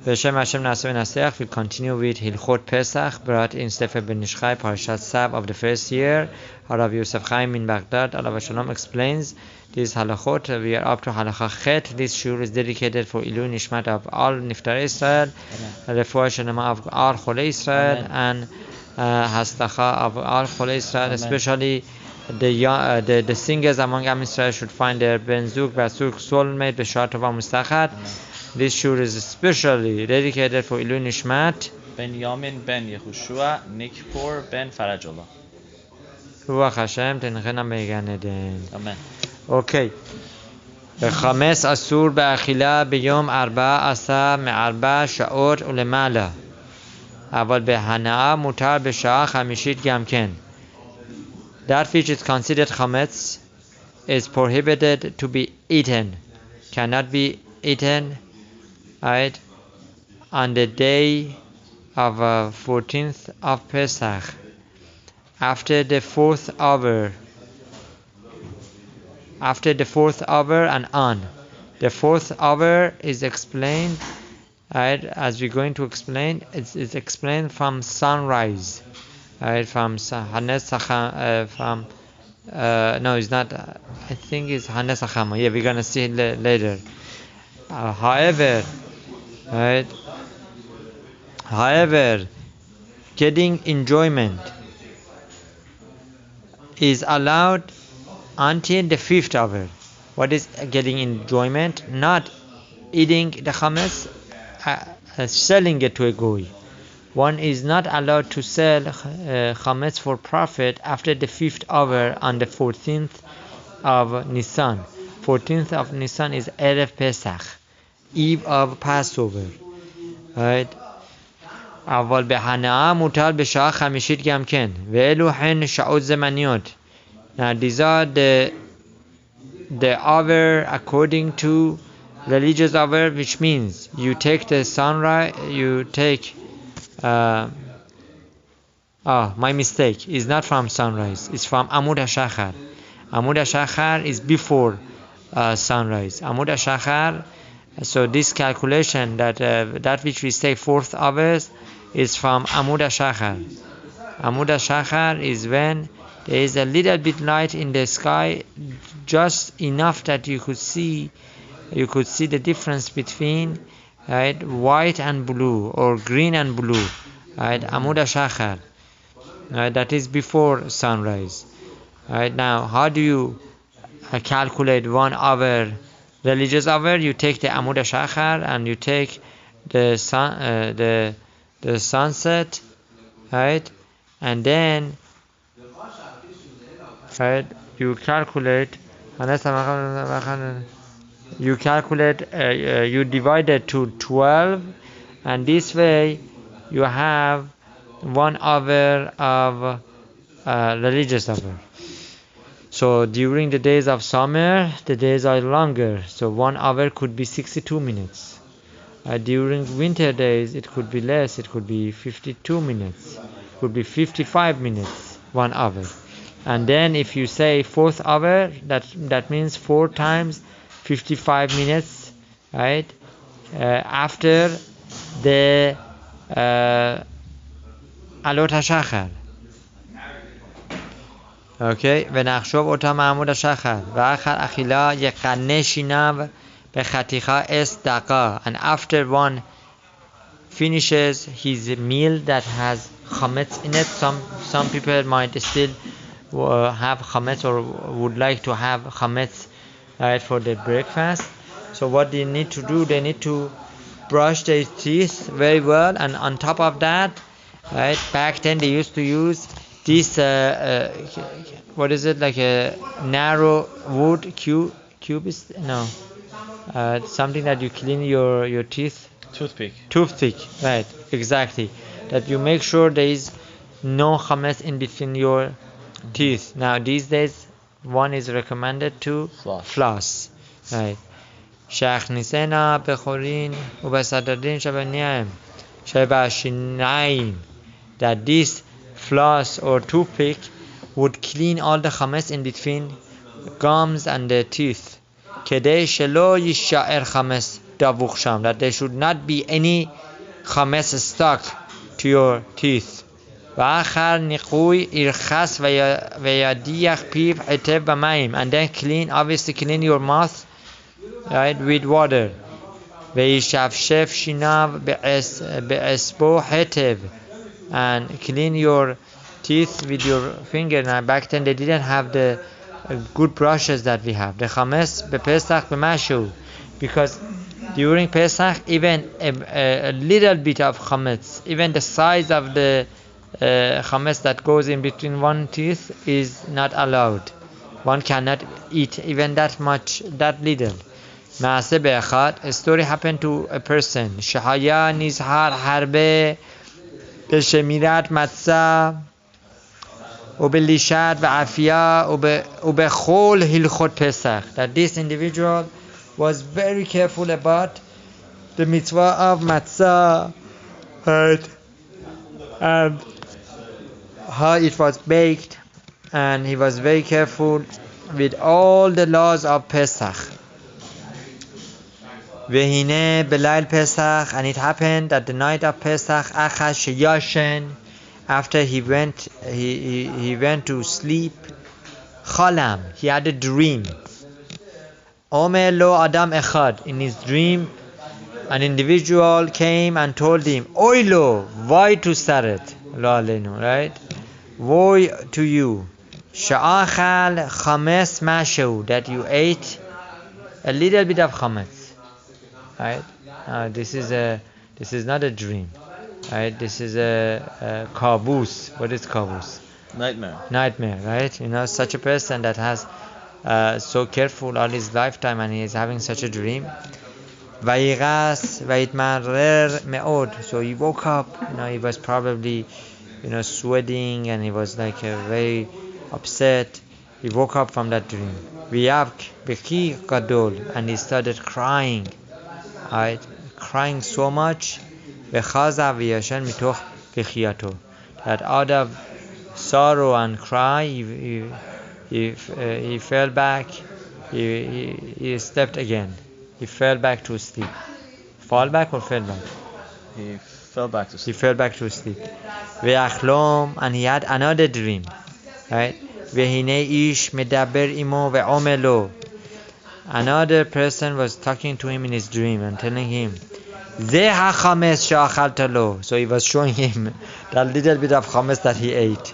Beshem Hashem Nasa V'Naseach. We continue with Hilchot Pesach, brought in Sefer Ben Ishchai, Parashat Sav of the first year. Harav Yosef Chaim in Baghdad, Alav Shalom, explains these halachot. We are up to halacha chet. This shur is dedicated for Ilui Nishmat of all Niftar Israel, Refuah Shenema of all Chole Israel, and Haslacha of all Chole Israel, especially the singers among Am Israel should find their Ben Zug, Basuk, soulmate, B'Shar Tova Mustachat. This shur is especially dedicated for Ilui Nishmat Ben Yamin Ben Yehoshua Nikpor Ben Farajullah. Ruach Hashem Tenchena Began Eden. Amen. Okay. Chametz asur be'achila b'yom 14 מ-4 שעות ולמעלה. אבל בהנאה מותר בשעה חמישית גם כן. That which is considered chametz is prohibited to be eaten. Cannot be eaten, right, on the day of 14th of Pesach, after the 4th hour. After the 4th hour and on. The 4th hour is explained, right, as we're going to explain, it's explained from sunrise, right, from Hanes from no, it's not, I think it's Hanes Achama. Yeah, we're going to see it later. However, getting enjoyment is allowed until the 5th hour. What is getting enjoyment? Not eating the chametz, selling it to a goy. One is not allowed to sell chametz for profit after the 5th hour on the 14th of Nisan. 14th of Nisan is Erev Pesach, Eve of Passover. Right? אבל בהנאה מותר בשעה חמישית גם כן. ואלו הן שעות זמניות. Now these are the hour according to religious hour, which means you take the sunrise, you take my mistake, it's not from sunrise, it's from Amud HaShachar. Amud HaShachar is before sunrise. Amud HaShachar, so this calculation that which we say 4th hours is from Amud HaShachar. Amud HaShachar is when there is a little bit light in the sky, just enough that you could see the difference between, right, white and blue or green and blue, right, Amud HaShachar, right, that is before sunrise. Right, now how do you calculate 1 hour religious hour? You take the Amud HaShachar and you take the sun, the sunset, right, and then, right, you calculate, you divide it to 12, and this way you have 1 hour of religious hour. So during the days of summer, the days are longer, so 1 hour could be 62 minutes. During winter days, it could be less, it could be 52 minutes, it could be 55 minutes, 1 hour. And then if you say 4th hour, that means 4 times 55 minutes, right, after the Alot HaShachar. Okay, ונחשוב אותה מעמוד השחר. ואחר אכילה יקנה שיניו בחתיכה 10 דקה. And after one finishes his meal that has chametz in it, some people might still have chametz or would like to have chametz, right, for their breakfast. So what they need to do, they need to brush their teeth very well, and on top of that, right, back then they used to use this what is it, like a narrow wood cube is something that you clean your teeth, toothpick, right, exactly, that you make sure there is no chametz in between your teeth. Now these days one is recommended to floss, right. שהכניסנה בחורין ובסדרין שבניהם שבשיניים, that this floss or toothpick would clean all the chametz in between gums and the teeth. כדי שלא יישאר חמץ davuchsham, that there should not be any chametz stuck to your teeth. V'achar niqui irchas v'yadiach piv hetev b'mayim, and then obviously clean your mouth, right, with water. V'yishavshef shinav be'esbo hetev, and clean your teeth with your finger. Now back then they didn't have the good brushes that we have. The chametz bePesach b'mashu, because during Pesach even a little bit of chametz, even the size of the chametz that goes in between one teeth is not allowed. One cannot eat even that much, that little. Maaseh be'echad, a story happened to a person. Shehaya nizhar harbe b'shemirat matzah ubelishat v'afia ubechol hilchot Pesach. That this individual was very careful about the mitzvah of matzah, right, and how it was baked, and he was very careful with all the laws of Pesach. Vehine belayl Pesach, and it happened that the night of Pesach, achas sheyashen, after he went to sleep, chalam, he had a dream. Omer lo adam echad, in his dream an individual came and told him, Oy lo, why to saret, lo alenu, right? Woe to you, sha'achal chametz mashu, that you ate a little bit of chametz, right? This is not a dream, right? This is a kabus. What is kabus? Nightmare, right? You know, such a person that has so careful all his lifetime and he is having such a dream. Vayigas vayitmarer me'od. So he woke up, you know, he was probably, you know, sweating, and he was like very upset. He woke up from that dream. V'yavk beki gadol, and he started crying, right? Crying so much. V'chaza v'yashen mitoch bechiyato, that out of sorrow and cry, he fell back. He slept again. He fell back to sleep. Fall back or fell back? He fell back to sleep. He fell back to sleep. Ve'achlom, and he had another dream, right? Ve'hine ish medaber imo ve'omer lo. Another person was talking to him in his dream and telling him, Ze ha-chametz she'achalta lo. So he was showing him that little bit of chametz that he ate.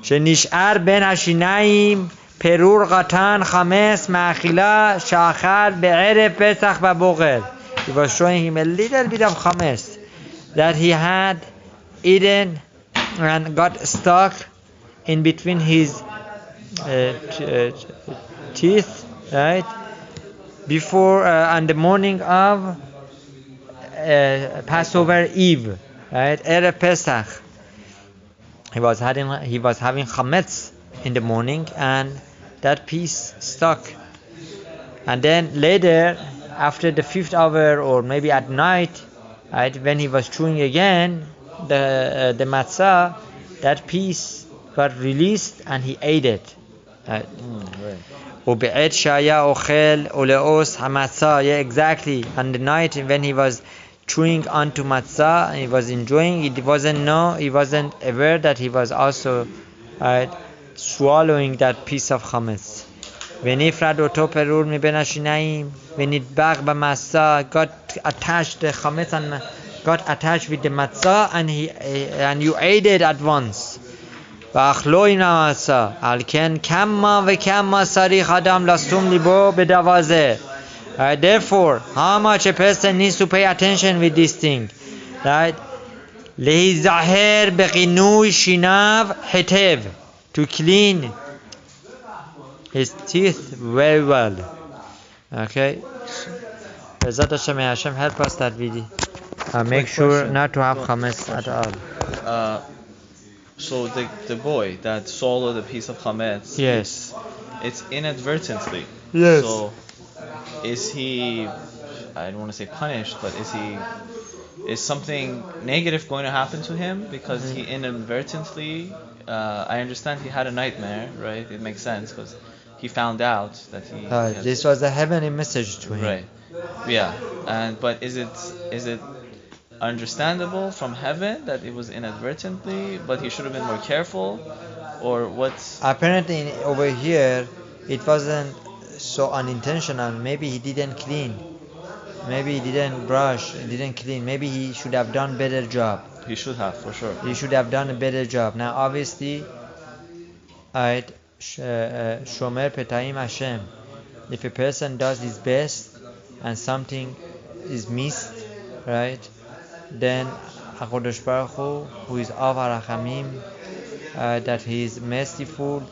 She'nish'ar ben hashinaim perur qatan chametz ma'achila she'achal be'erev Pesach ba'boker. He was showing him a little bit of chametz that he had eaten and got stuck in between his teeth, right? Before on the morning of Passover Eve, right? Erev Pesach. He was having chametz in the morning, and that piece stuck. And then later, after the 5th hour, or maybe at night, right, when he was chewing again the matzah, that piece got released and he ate it. Right. Yeah, exactly. On the night when he was chewing onto matzah, he was enjoying it. He wasn't aware that he was also swallowing that piece of chametz. ונפרד אותו פירור מבין השיניים ונדבק במסע, got attached, the chametz and got attached with the matzah, and you ate it at once. ואכלו עם המסע, על כן כמה וכמה צריך אדם לשים ליבו בדבר זה. Therefore, how much a person needs to pay attention with this thing, right? להיזהר בכינוי שיניו היטב, to clean his teeth very well. Okay? Bezat Hashem, may Hashem help us that we make sure not to have chametz at all. So the boy that swallowed a piece of chametz, yes, it's inadvertently. Yes. So is he, I don't want to say punished, but is something negative going to happen to him because he inadvertently, I understand he had a nightmare, right? It makes sense because he found out that he this was a heavenly message to him. Right. Yeah. But is it understandable from heaven that it was inadvertently, but he should have been more careful, or what's? Apparently over here it wasn't so unintentional. Maybe he didn't clean. Maybe he didn't brush. He didn't clean. Maybe he should have done better job. He should have, for sure. He should have done a better job. Now obviously, right, Shomer Petayim Hashem. If a person does his best and something is missed, right, then HaKadosh Baruch Hu, who is Av HaRachamim, that he is merciful,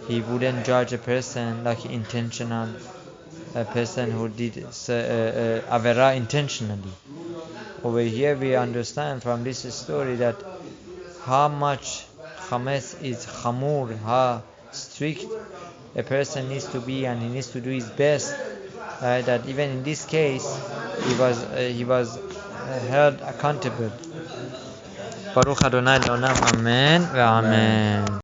he wouldn't judge a person like intentional, a person who did Avera intentionally. Over here we understand from this story that how much Chametz is Chamur, how strict a person needs to be, and he needs to do his best. That even in this case, he was held accountable. Baruch Adonai Le'olam, Amen. Amen.